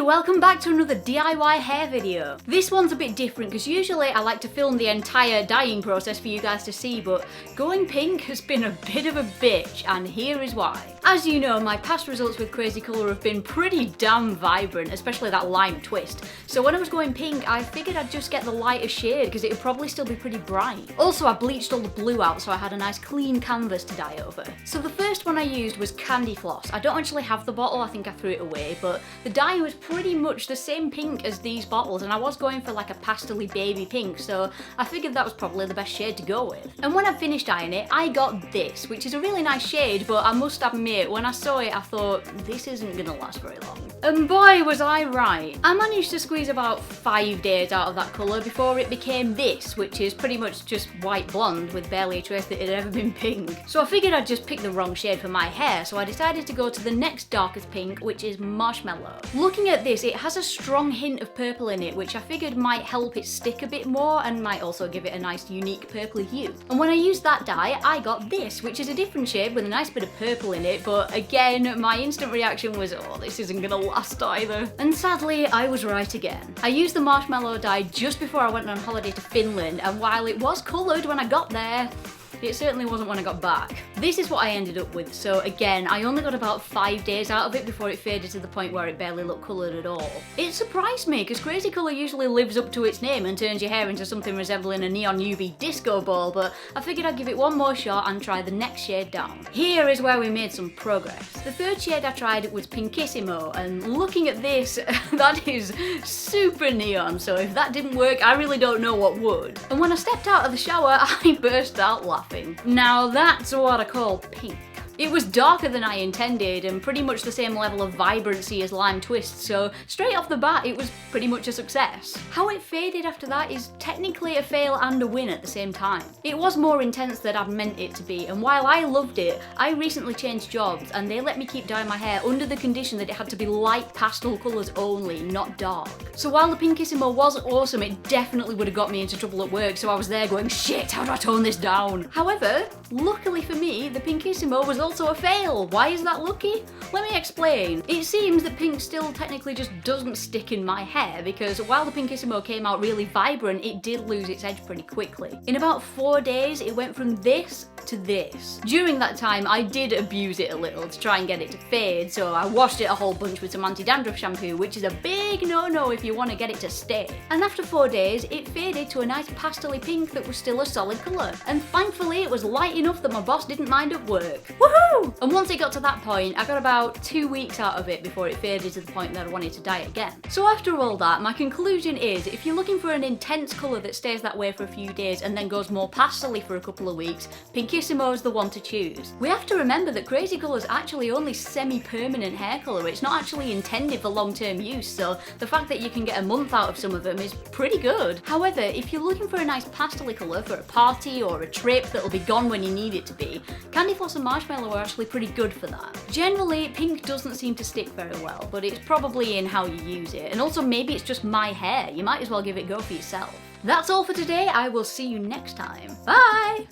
welcome back to another DIY hair video. This one's a bit different because usually I like to film the entire dyeing process for you guys to see, but going pink has been a bit of a bitch, and here is why. As you know, my past results with Crazy Colour have been pretty damn vibrant, especially that lime twist. So when I was going pink, I figured I'd just get the lighter shade because it would probably still be pretty bright. Also, I bleached all the blue out so I had a nice clean canvas to dye over. So the first one I used was Candyfloss. I don't actually have the bottle, I think I threw it away, but the dye was pretty much the same pink as these bottles, and I was going for like a pastel-y baby pink, so I figured that was probably the best shade to go with. And when I finished dyeing it, I got this, which is a really nice shade, but I must admit, when I saw it, I thought, this isn't gonna last very long. And boy, was I right. I managed to squeeze about 5 days out of that colour before it became this, which is pretty much just white blonde with barely a trace that it had ever been pink. So I figured I'd just pick the wrong shade for my hair, so I decided to go to the next darkest pink, which is Marshmallow. Looking at this, it has a strong hint of purple in it, which I figured might help it stick a bit more and might also give it a nice unique purpley hue. And when I used that dye, I got this, which is a different shade with a nice bit of purple in it, but again, my instant reaction was, oh, this isn't gonna last either. And sadly, I was right again. I used the Marshmallow dye just before I went on holiday to Finland, and while it was coloured when I got there, it certainly wasn't when I got back. This is what I ended up with, so again, I only got about 5 days out of it before it faded to the point where it barely looked coloured at all. It surprised me, because Crazy Colour usually lives up to its name and turns your hair into something resembling a neon UV disco ball, but I figured I'd give it one more shot and try the next shade down. Here is where we made some progress. The third shade I tried was Pinkissimo, and looking at this, that is super neon, so if that didn't work, I really don't know what would. And when I stepped out of the shower, I burst out laughing. Now that's what I call pink. It was darker than I intended and pretty much the same level of vibrancy as Lime Twist, so straight off the bat it was pretty much a success. How it faded after that is technically a fail and a win at the same time. It was more intense than I'd meant it to be, and while I loved it, I recently changed jobs and they let me keep dyeing my hair under the condition that it had to be light pastel colours only, not dark. So while the Pinkissimo was awesome, it definitely would have got me into trouble at work, so I was there going, shit, how do I tone this down? However, luckily for me, the Pinkissimo was also a fail. Why is that lucky? Let me explain. It seems that pink still technically just doesn't stick in my hair, because while the Pinkissimo came out really vibrant, it did lose its edge pretty quickly. In about 4 days, it went from this to this. During that time, I did abuse it a little to try and get it to fade, so I washed it a whole bunch with some anti-dandruff shampoo, which is a big no-no if you want to get it to stay. And after 4 days, it faded to a nice pastel-y pink that was still a solid colour. And thankfully, it was light enough that my boss didn't mind at work. Woohoo! And once it got to that point, I got about 2 weeks out of it before it faded to the point that I wanted to dye it again. So after all that, my conclusion is, if you're looking for an intense colour that stays that way for a few days and then goes more pastel-y for a couple of weeks, Pinkissimo is the one to choose. We have to remember that Crazy Colour is actually only semi-permanent hair colour. It's not actually intended for long-term use, so the fact that you can get a month out of some of them is pretty good. However, if you're looking for a nice pastel-y colour for a party or a trip that'll be gone when you need it to be, Candyfloss and Marshmallow are actually pretty good for that. Generally, pink doesn't seem to stick very well, but it's probably in how you use it, and also maybe it's just my hair. You might as well give it a go for yourself. That's all for today. I will see you next time. Bye!